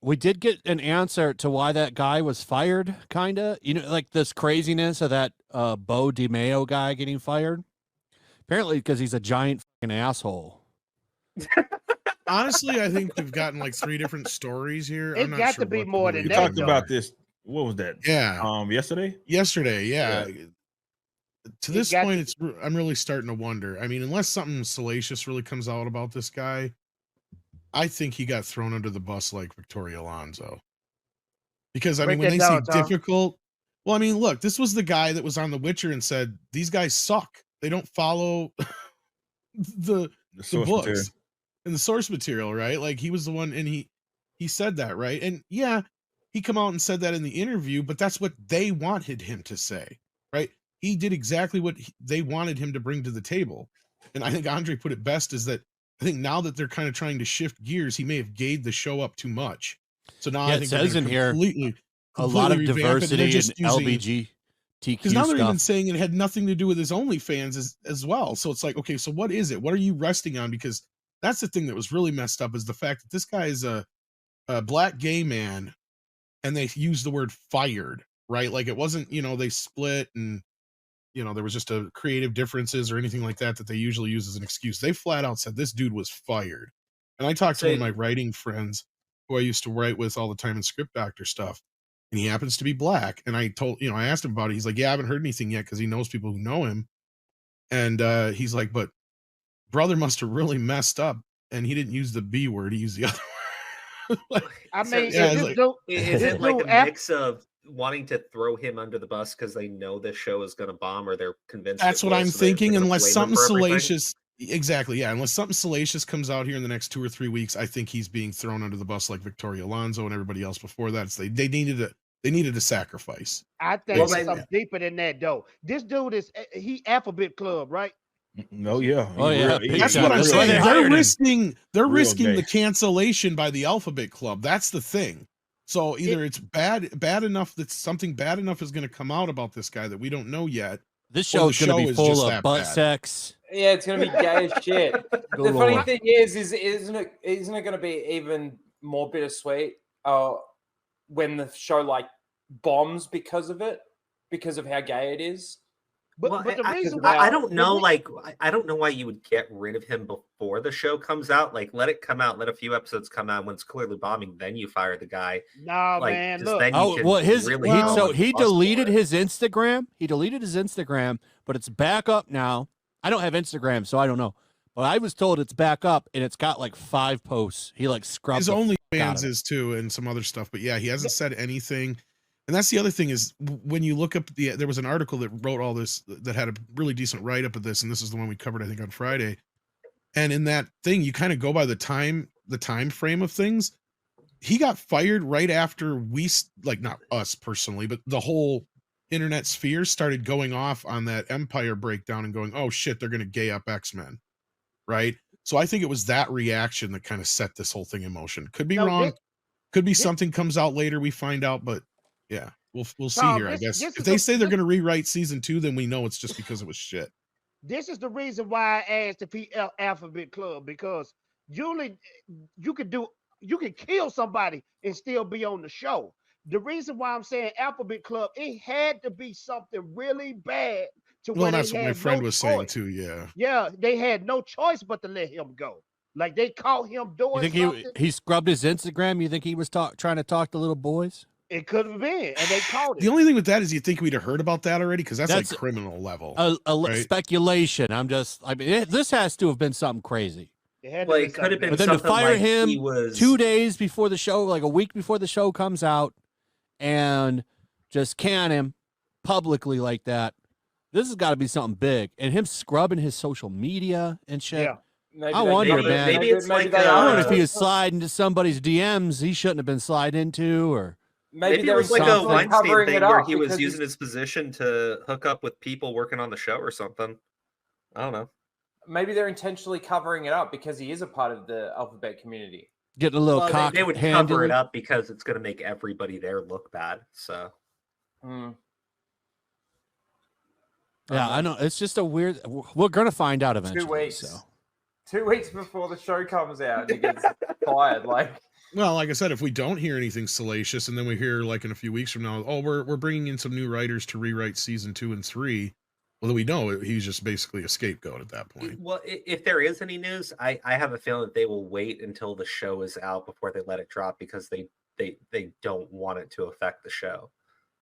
we did get an answer to why that guy was fired, kind of. You know, like this craziness of that Bo DiMeo guy getting fired. Apparently, because he's a giant fucking asshole. Honestly, I think we've gotten like 3 different stories here. It's I'm not got sure to be what more believe than We that, talked though. about this. What was that? Yeah. Yesterday. Yesterday, yeah. To It's this got point, I'm really starting to wonder. I mean, unless something salacious really comes out about this guy, I think he got thrown under the bus like Victoria Alonso. Because I mean, Break when that they down, say Tom. difficult, well, I mean, look, this was the guy that was on The Witcher and said these guys suck. They don't follow the source books material. and the source material, right? Like he was the one, and he said that, right? And yeah, he come out and said that in the interview, but that's what they wanted him to say, right? He did exactly what they wanted him to bring to the table. And I think Andre put it best is that I think now that they're kind of trying to shift gears, he may have gayed the show up too much. So now Yeah, I it think says in here completely a lot of revamp it, and diversity they're and just using, LBGTQ because now they're even stuff. saying it had nothing to do with his OnlyFans as well. So it's like, okay, so what is it? What are you resting on? Because that's the thing that was really messed up, is the fact that this guy is a black gay man, and they used the word fired, right? Like it wasn't, they split and, there was just a creative differences or anything like that they usually use as an excuse. They flat out said this dude was fired. And I talked to one of my writing friends who I used to write with all the time in Script Doctor stuff, and he happens to be black. And I I asked him about it. He's like, yeah, I haven't heard anything yet, because he knows people who know him. And he's like, but brother must have really messed up, and he didn't use the B word, he used the other word. I mean, yeah, is Is this it like dude a mix of wanting to throw him under the bus because they know this show is going to bomb, or they're convinced that's it what will, I'm so they're thinking, gonna unless blame him something for everything? salacious. Exactly, yeah. Unless something salacious comes out here in the next 2 or 3 weeks, I think he's being thrown under the bus like Victoria Alonso and everybody else before that. So they needed a sacrifice. I think it's something deeper than that, though. This dude is he Alphabet Club, right? No, yeah. Oh, yeah, big That's time. what I'm That's why saying. they They're hired him. risking Real gay. the cancellation by the Alphabet Club. That's the thing. So either it's bad enough that something bad enough is going to come out about this guy that we don't know yet. This show is going to be full of butt sex. Yeah, it's going to be gay as shit. The funny thing is isn't it going to be even more bittersweet when the show like bombs because of how gay it is? But the reason why I don't know, I don't know why you would get rid of him before the show comes out. Like, let it come out, let a few episodes come out when it's clearly bombing, then you fire the guy. Nah, man, look. He deleted his Instagram. He deleted his Instagram, but it's back up now. I don't have Instagram, so I don't know. But I was told it's back up, and it's got like 5 posts. He like scrubbed his OnlyFans is too, and some other stuff. But yeah, he hasn't said anything. And that's the other thing is when you look up there was an article that wrote all this that had a really decent write up of this, and this is the one we covered I think on Friday. And in that thing, you kind of go by the time frame of things. He got fired right after not us personally, but the whole internet sphere started going off on that Empire breakdown and going, oh shit, they're going to gay up X-Men, right? So I think it was that reaction that kind of set this whole thing in motion. Could be wrong. Could be something comes out later we find out, but yeah, we'll see here, I guess. If they say they're going to rewrite season 2, then we know it's just because it was shit. This is the reason why I asked if he Alphabet Club, because usually you can kill somebody and still be on the show. The reason why I'm saying Alphabet Club, it had to be something really bad to where that's what my friend was saying too. Yeah, they had no choice but to let him go. Like they caught him doing something. You think he scrubbed his Instagram? You think he was trying to talk to little boys? It could have been, and they caught it. The only thing with that is you think we'd have heard about that already, because that's like criminal level. Right? Speculation. This has to have been something crazy. It could have been. But then to fire him 2 days before the show, like a week before the show comes out, and just can him publicly like that. This has got to be something big. And him scrubbing his social media and shit. Yeah. I wonder, man. Maybe it's like I don't know if he was sliding into somebody's DMs he shouldn't have been sliding into, or maybe it was like a Weinstein thing where he was using his position to hook up with people working on the show or something. I don't know. Maybe they're intentionally covering it up because he is a part of the Alphabet community. Getting a little cock. They would cover it up because it's going to make everybody there look bad. So. Yeah, I know. It's just a weird. We're gonna find out eventually. 2 weeks. So. 2 weeks before the show comes out, he gets fired. Like, Well, like I said, if we don't hear anything salacious, and then we hear like in a few weeks from now, oh, we're bringing in some new writers to rewrite season 2 and 3. Well, then we know he's just basically a scapegoat at that point. Well, if there is any news, I have a feeling that they will wait until the show is out before they let it drop because they don't want it to affect the show.